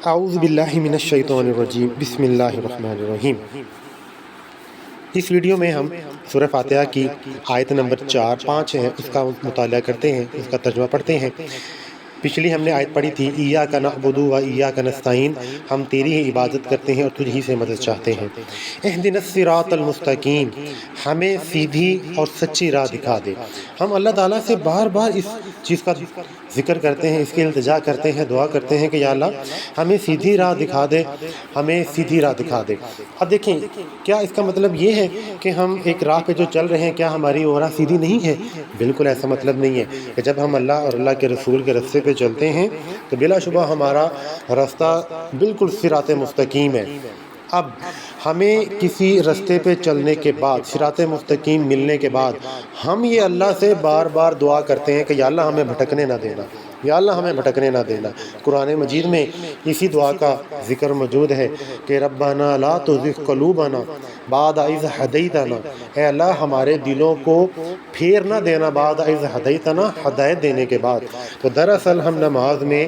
اعوذ باللہ من الشیطان الرجیم بسم اللہ الرحمن الرحیم۔ اس ویڈیو میں ہم سورہ فاتحہ کی آیت نمبر 4، 5 ہے، اس کا مطالعہ کرتے ہیں، اس کا ترجمہ پڑھتے ہیں۔ پچھلی ہم نے آیت پڑھی تھی ایاک نعبد و ایاک نستعین، ہم تیری ہی عبادت کرتے ہیں اور تجھ ہی سے مدد چاہتے ہیں۔ اہدنا الصراط المستقیم، ہمیں سیدھی اور سچی راہ دکھا دے۔ ہم اللہ تعالیٰ سے بار بار اس چیز کا ذکر کرتے ہیں، اس کی التجا کرتے ہیں، دعا کرتے ہیں کہ یا اللہ ہمیں سیدھی راہ دکھا دے، ہمیں سیدھی راہ دکھا دے۔ اب دیکھیں، کیا اس کا مطلب یہ ہے کہ ہم ایک راہ پہ جو چل رہے ہیں کیا ہماری وہ راہ سیدھی نہیں ہے؟ بالکل ایسا مطلب نہیں ہے کہ جب ہم اللہ اور اللہ کے رسول کے راستے پہ چلتے ہیں تو بلا شبہ ہمارا راستہ بالکل صراط مستقیم ہے۔ اب ہمیں کسی راستے پہ چلنے کے بعد، صراط مستقیم ملنے کے بعد، ہم یہ اللہ سے بار بار دعا کرتے ہیں کہ یا اللہ ہمیں بھٹکنے نہ دینا، یا اللہ ہمیں بھٹکنے نہ دینا۔ قرآن مجید میں اسی دعا کا ذکر موجود ہے کہ ربنا لا تزغ قلوبنا بعد اذ ہدیتنا، اے اللہ ہمارے دلوں کو پھیر نہ دینا بعد اذ ہدیتنا، ہدایت دینے کے بعد۔ تو دراصل ہم نماز میں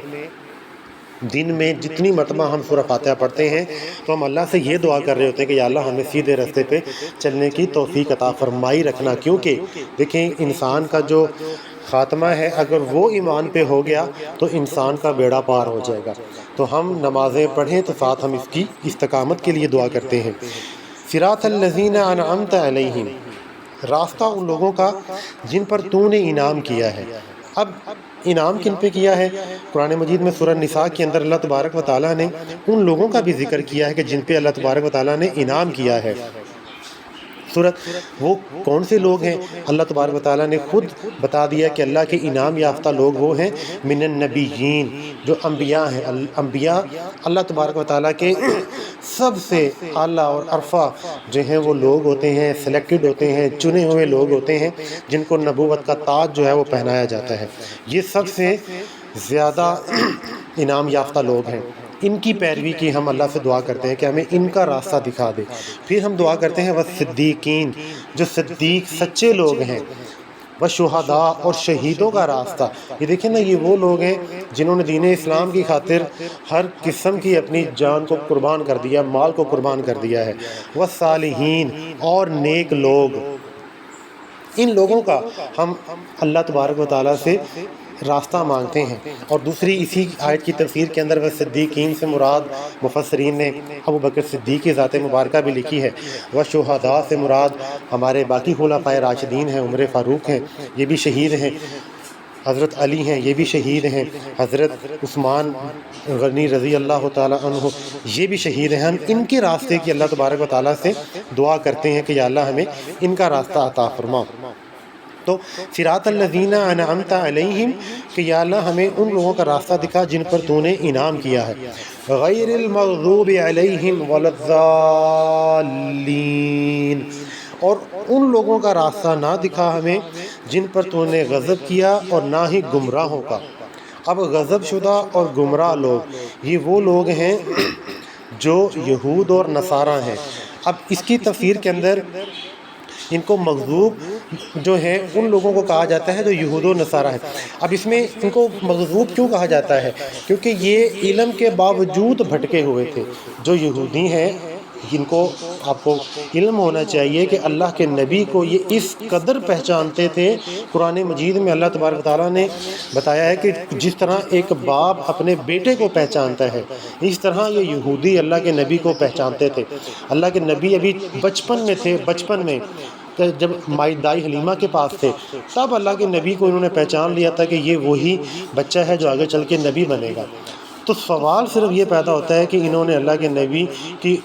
دن میں جتنی مرتبہ ہم سورہ فاتحہ پڑھتے ہیں تو ہم اللہ سے یہ دعا کر رہے ہوتے ہیں کہ یا اللہ ہمیں سیدھے راستے پہ چلنے کی توفیق عطا فرمائی رکھنا، کیونکہ دیکھیں انسان کا جو خاتمہ ہے اگر وہ ایمان پہ ہو گیا تو انسان کا بیڑا پار ہو جائے گا۔ تو ہم نمازیں پڑھیں تو ساتھ ہم اس کی استقامت کے لیے دعا کرتے ہیں۔ صراط الذین انعمت علیہم، راستہ ان لوگوں کا جن پر تو نے انعام کیا ہے۔ اب انعام کن پہ کیا ہے؟ قرآن مجید میں سورہ نساء کے اندر اللہ تبارک و تعالیٰ نے ان لوگوں کا بھی ذکر کیا ہے کہ جن پہ اللہ تبارک و تعالیٰ نے انعام کیا ہے۔ وہ کون سے لوگ ہیں؟ اللہ تبارک و تعالیٰ نے خود بتا دیا کہ اللہ کے انعام یافتہ لوگ وہ ہیں من النبیین، جو انبیاء ہیں۔ انبیاء اللہ تبارک و تعالیٰ کے سب سے اعلیٰ اور عرفہ جو ہیں وہ لوگ ہوتے ہیں، سلیکٹڈ ہوتے ہیں، چنے ہوئے لوگ ہوتے ہیں جن کو نبوت کا تاج جو ہے وہ پہنایا جاتا ہے۔ یہ سب سے زیادہ انعام یافتہ لوگ ہیں۔ ان کی پیروی کی ہم اللہ سے دعا کرتے ہیں کہ ہمیں ان کا راستہ دکھا دے۔ پھر ہم دعا کرتے ہیں والصدیقین، جو صدیق سچے لوگ ہیں، والشہداء اور شہیدوں کا راستہ۔ یہ دیکھیں نا، یہ وہ لوگ ہیں جنہوں نے دین اسلام کی خاطر ہر قسم کی اپنی جان کو قربان کر دیا، مال کو قربان کر دیا ہے۔ والصالحین، اور نیک لوگ۔ ان لوگوں کا ہم اللہ تبارک و تعالیٰ سے راستہ مانگتے ہیں۔ اور دوسری اسی آیت کی تفسیر کے اندر وہ صدیقین سے مراد مفسرین نے ابو بکر صدیق کی ذات مبارکہ بھی لکھی ہے۔ وہ شہداء سے مراد ہمارے باقی خلفائے راشدین ہیں، عمر فاروق ہیں، یہ بھی شہید ہیں، حضرت علی ہیں، یہ بھی شہید ہیں، حضرت عثمان غنی رضی اللہ تعالیٰ عنہ یہ بھی شہید ہیں۔ ہم ان کے راستے کی اللہ تبارک و تعالیٰ سے دعا کرتے ہیں کہ یا اللہ ہمیں ان کا راستہ عطا فرما۔ تو صراط الذین انعمت علیہم، کہ یا اللہ ہمیں ان لوگوں کا راستہ دکھا جن پر تو نے انعام کیا ہے۔ غیر المغضوب علیہم ولا الضالین، اور ان لوگوں کا راستہ نہ دکھا ہمیں جن پر تو نے غضب کیا اور نہ ہی گمراہوں کا۔ اب غضب شدہ اور گمراہ لوگ یہ وہ لوگ ہیں جو یہود اور نصارہ ہیں۔ اب اس کی تفسیر کے اندر ان کو مغضوب جو ہیں ان لوگوں کو کہا جاتا ہے جو یہود و نصارہ ہیں۔ اب اس میں ان کو مغضوب کیوں کہا جاتا ہے؟ کیونکہ یہ علم کے باوجود بھٹکے ہوئے تھے۔ جو یہودی ہیں جن کو آپ کو علم ہونا چاہیے کہ اللہ کے نبی کو یہ اس قدر پہچانتے تھے۔ قرآن مجید میں اللہ تبارک تعالیٰ نے بتایا ہے کہ جس طرح ایک باپ اپنے بیٹے کو پہچانتا ہے، اس طرح یہ یہودی اللہ کے نبی کو پہچانتے تھے۔ اللہ کے نبی ابھی بچپن میں تھے، بچپن میں جب دائی حلیمہ کے پاس تھے تب اللہ کے نبی کو انہوں نے پہچان لیا تھا کہ یہ وہی بچہ ہے جو آگے چل کے نبی بنے گا۔ تو سوال صرف یہ پیدا ہوتا ہے کہ انہوں نے اللہ کے نبی کی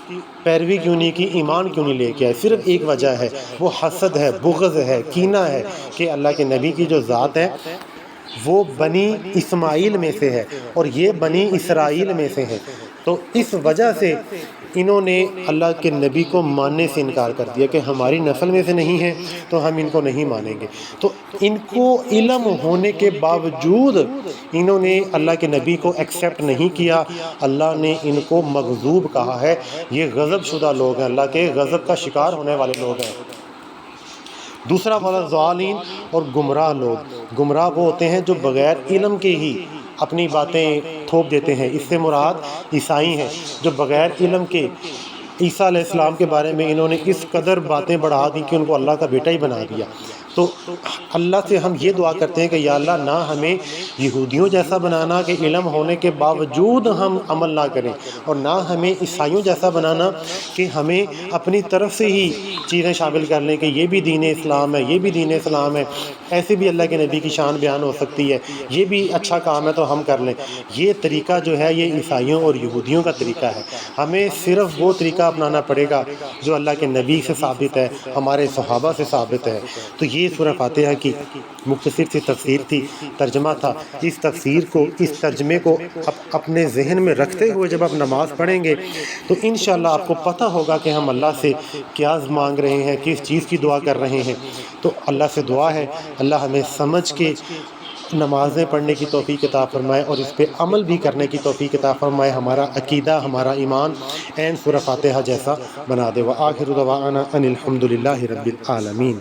پیروی کیوں نہیں کی، ایمان کیوں نہیں لے کے آئے؟ صرف ایک وجہ ہے، وہ حسد ہے، بغض ہے، کینہ ہے کہ اللہ کے نبی کی جو ذات ہے وہ بنی اسماعیل میں سے ہے اور یہ بنی اسرائیل میں سے ہے۔ تو اس وجہ سے انہوں نے اللہ کے نبی کو ماننے سے انکار کر دیا کہ ہماری نسل میں سے نہیں ہے تو ہم ان کو نہیں مانیں گے۔ تو ان کو علم ہونے کے باوجود انہوں نے اللہ کے نبی کو ایکسیپٹ نہیں کیا۔ اللہ نے ان کو مغضوب کہا ہے، یہ غضب شدہ لوگ ہیں، اللہ کے غضب کا شکار ہونے والے لوگ ہیں۔ دوسرا والا ضالین، اور گمراہ لوگ۔ گمراہ وہ ہوتے ہیں جو بغیر علم کے ہی اپنی باتیں تھوپ دیتے ہیں۔ اس سے مراد عیسائی ہیں جو بغیر علم کے عیسیٰ علیہ السلام کے بارے میں انہوں نے اس قدر باتیں بڑھا دی کہ ان کو اللہ کا بیٹا ہی بنا دیا۔ تو اللہ سے ہم یہ دعا کرتے ہیں کہ یا اللہ نہ ہمیں یہودیوں جیسا بنانا کہ علم ہونے کے باوجود ہم عمل نہ کریں، اور نہ ہمیں عیسائیوں جیسا بنانا کہ ہمیں اپنی طرف سے ہی چیزیں شامل کر لیں کہ یہ بھی دین اسلام ہے، یہ بھی دین اسلام ہے، ایسے بھی اللہ کے نبی کی شان بیان ہو سکتی ہے، یہ بھی اچھا کام ہے تو ہم کر لیں۔ یہ طریقہ جو ہے یہ عیسائیوں اور یہودیوں کا طریقہ ہے۔ ہمیں صرف وہ طریقہ اپنانا پڑے گا جو اللہ کے نبی سے ثابت ہے، ہمارے صحابہ سے ثابت ہے۔ تو یہ سورہ فاتحہ کی مختصر سی تفسیر تھی، ترجمہ تھا۔ اس تفسیر کو، اس ترجمے کو اپنے ذہن میں رکھتے ہوئے جب آپ نماز پڑھیں گے تو انشاءاللہ آپ کو پتہ ہوگا کہ ہم اللہ سے کیا مانگ رہے ہیں، کس چیز کی دعا کر رہے ہیں۔ تو اللہ سے دعا ہے اللہ ہمیں سمجھ کے نمازیں پڑھنے کی توفیق عطا فرمائے اور اس پہ عمل بھی کرنے کی توفیق عطا فرمائے، ہمارا عقیدہ، ہمارا ایمان عین سورہ فاتحہ جیسا بنا دے۔ وآخر دعوانا ان الحمد للہ رب العالمین۔